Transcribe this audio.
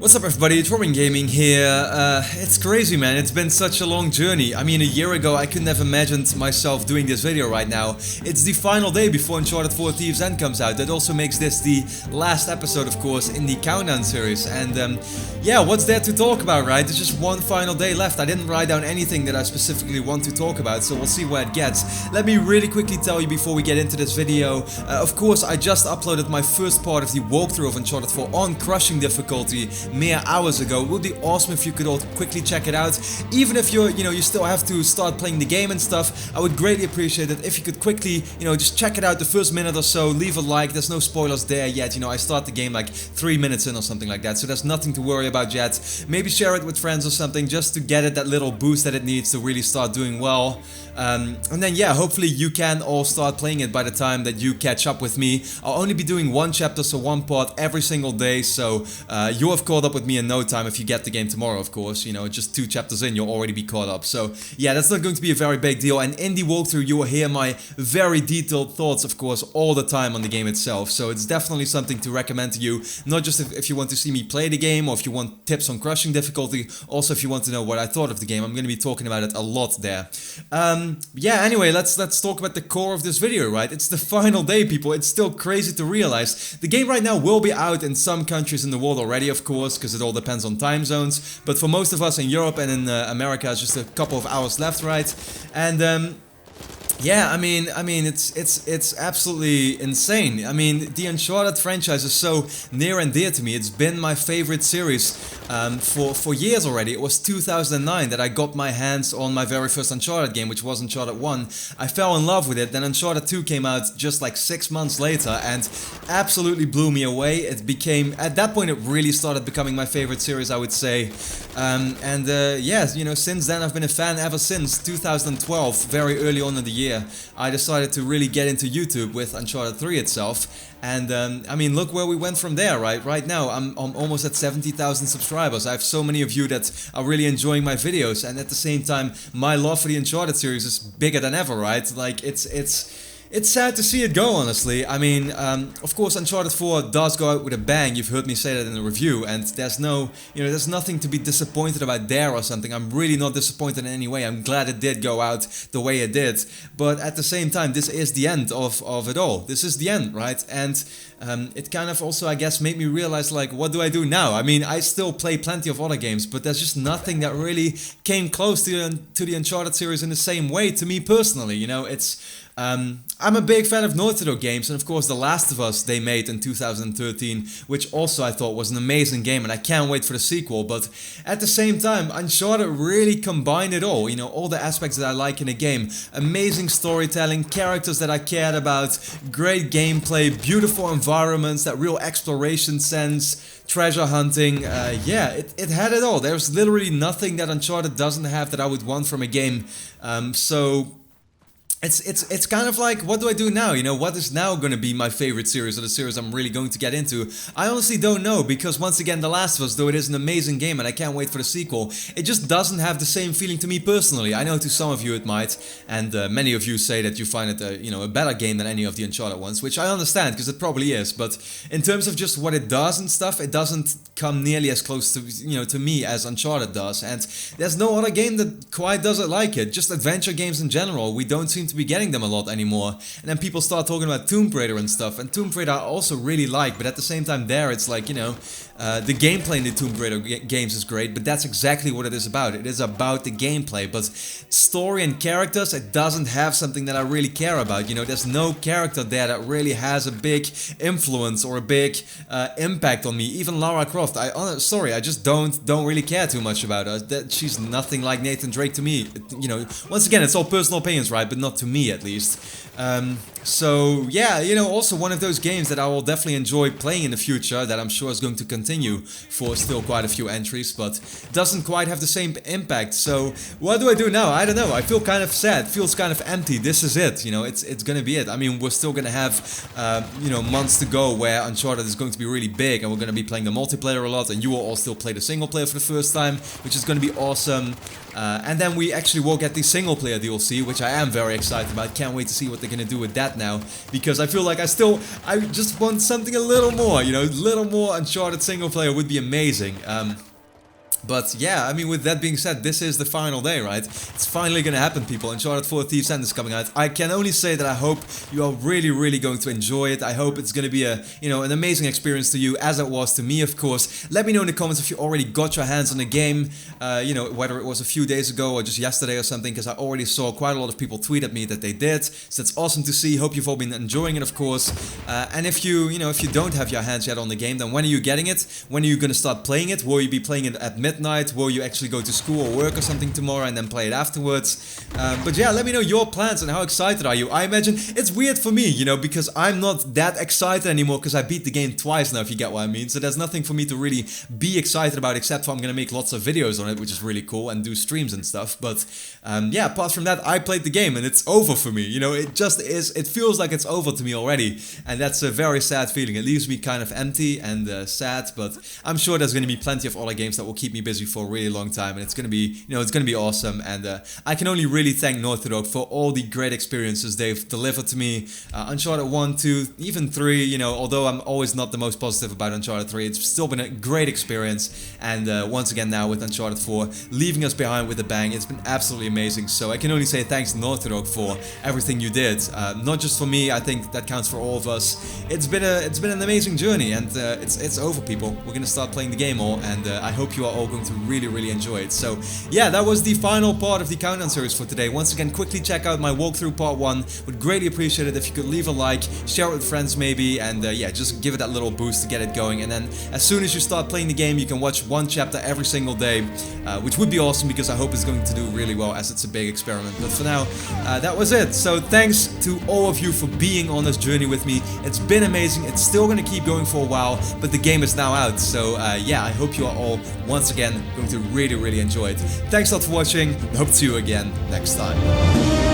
What's up everybody, it's RobinGaming here. It's crazy man, it's been such a long journey. I mean, a year ago I couldn't have imagined myself doing this video right now. It's the final day before Uncharted 4 Thieves End comes out. That also makes this the last episode, of course, in the Countdown series. And yeah, what's there to talk about, right? There's just one final day left. I didn't write down anything that I specifically want to talk about, so we'll see where it gets. Let me really quickly tell you before we get into this video. Of course, I just uploaded my first part of the walkthrough of Uncharted 4 on crushing difficulty mere hours ago. It would be awesome if you could all quickly check it out. Even if you still have to start playing the game and stuff, I would greatly appreciate it if you could quickly, just check it out the first minute or so, leave a like. There's no spoilers there yet, I start the game like 3 minutes in or something like that, so there's nothing to worry about yet. Maybe share it with friends or something just to get it that little boost that it needs to really start doing well. And then yeah, hopefully you can all start playing it by the time that you catch up with me. I'll only be doing one chapter, so one part every single day, so you'll have caught up with me in no time if you get the game tomorrow, of course. Just 2 chapters in, you'll already be caught up. So yeah, that's not going to be a very big deal, and in the walkthrough you will hear my very detailed thoughts, of course, all the time on the game itself. So it's definitely something to recommend to you, not just if you want to see me play the game or if you want tips on crushing difficulty, also if you want to know what I thought of the game. I'm going to be talking about it a lot there. Yeah, anyway, let's talk about the core of this video, right? It's the final day, people. It's still crazy to realize. The game right now will be out in some countries in the world already, of course, because it all depends on time zones. But for most of us in Europe and in America, it's just a couple of hours left, right? And yeah, I mean, it's absolutely insane. I mean, the Uncharted franchise is so near and dear to me. It's been my favorite series for years already. It was 2009 that I got my hands on my very first Uncharted game, which was Uncharted 1. I fell in love with it. Then Uncharted 2 came out just like 6 months later and absolutely blew me away. It became, at that point, it really started becoming my favorite series, I would say. Yeah, since then I've been a fan ever since 2012, very early on in the year. I decided to really get into YouTube with Uncharted 3 itself, and I mean, look where we went from there, right? Right now I'm almost at 70,000 subscribers. I have so many of you that are really enjoying my videos, and at the same time my love for the Uncharted series is bigger than ever, right? Like it's sad to see it go, honestly. I mean, of course, Uncharted 4 does go out with a bang. You've heard me say that in the review, and there's no, there's nothing to be disappointed about there or something. I'm really not disappointed in any way. I'm glad it did go out the way it did. But at the same time, this is the end of it all. This is the end, right? And it kind of also, I guess, made me realize, like, what do I do now? I mean, I still play plenty of other games, but there's just nothing that really came close to the Uncharted series in the same way to me personally. I'm a big fan of Naughty Dog games, and of course The Last of Us they made in 2013, which also I thought was an amazing game, and I can't wait for the sequel. But at the same time, Uncharted really combined it all, all the aspects that I like in a game. Amazing storytelling, characters that I cared about, great gameplay, beautiful environments, that real exploration sense, treasure hunting. Yeah, it had it all. There's literally nothing that Uncharted doesn't have that I would want from a game. So it's kind of like, what do I do now? What is now going to be my favorite series, or the series I'm really going to get into? I honestly don't know, because once again, The Last of Us, though it is an amazing game and I can't wait for the sequel, it just doesn't have the same feeling to me personally. I know to some of you it might, and many of you say that you find it a better game than any of the Uncharted ones, which I understand, because it probably is. But in terms of just what it does and stuff, it doesn't come nearly as close to to me as Uncharted does, and there's no other game that quite does it like it. Just adventure games in general, we don't seem to be getting them a lot anymore. And then people start talking about Tomb Raider and stuff, and Tomb Raider I also really like, but at the same time there it's like, the gameplay in the Tomb Raider games is great, but that's exactly what it is about. It is about the gameplay, but story and characters, it doesn't have something that I really care about. There's no character there that really has a big influence or a big impact on me. Even Lara Croft, I just don't really care too much about her. She's nothing like Nathan Drake to me. Once again, it's all personal opinions, right? But not to me, at least. So yeah, also one of those games that I will definitely enjoy playing in the future, that I'm sure is going to continue for still quite a few entries, but doesn't quite have the same impact. So what do I do now? I don't know. I feel kind of sad, feels kind of empty. This is it, it's gonna be it. I mean, we're still gonna have months to go where Uncharted is going to be really big, and we're gonna be playing the multiplayer a lot, and you will all still play the single player for the first time, which is gonna be awesome. And then we actually will get the single player DLC, which I am very excited about. Can't wait to see what they're gonna do with that now, because I feel like I just want something a little more, little more Uncharted single single player would be amazing. But yeah, I mean, with that being said, this is the final day, right? It's finally gonna happen, people. Uncharted 4 Thieves End is coming out. I can only say that I hope you are really going to enjoy it. I hope it's gonna be a, you know, an amazing experience to you, as it was to me, of course. Let me know in the comments if you already got your hands on the game, you know, whether it was a few days ago or just yesterday or something, because I already saw quite a lot of people tweet at me that they did. So that's awesome to see. Hope you've all been enjoying it, of course. And if you don't have your hands yet on the game, then when are you getting it? When are you gonna start playing it? Will you be playing it at midnight? Will you actually go to school or work or something tomorrow and then play it afterwards? But yeah, let me know your plans and how excited are you. I imagine it's weird for me, you know, because I'm not that excited anymore because I beat the game twice now, if you get what I mean. So there's nothing for me to really be excited about, except for I'm gonna make lots of videos on it, which is really cool, and do streams and stuff. But yeah, apart from that, I played the game and it's over for me. You know, it just is, it feels like it's over to me already. And that's a very sad feeling. It leaves me kind of empty and sad, but I'm sure there's gonna be plenty of other games that will keep me busy for a really long time, and it's gonna be, you know, it's gonna be awesome. And I can only really thank Naughty Dog for all the great experiences they've delivered to me. Uncharted 1, 2, even 3, you know, although I'm always not the most positive about Uncharted 3, it's still been a great experience. And once again now with Uncharted 4 leaving us behind with a bang, it's been absolutely amazing. So I can only say thanks to Naughty Dog for everything you did. Not just for me, I think that counts for all of us. It's been an amazing journey, and it's over, people. We're gonna start playing the game all, and I hope you are all going to really enjoy it. So yeah, that was the final part of the countdown series for today. Once again, quickly check out my walkthrough part 1. Would greatly appreciate it if you could leave a like, share it with friends maybe, and yeah, just give it that little boost to get it going. And then as soon as you start playing the game, you can watch one chapter every single day, which would be awesome, because I hope it's going to do really well, as it's a big experiment. But for now, that was it. So thanks to all of you for being on this journey with me. It's been amazing. It's still going to keep going for a while, but the game is now out. So yeah, I hope you are all once again going to really enjoy it. Thanks a lot for watching. Hope to see you again next time.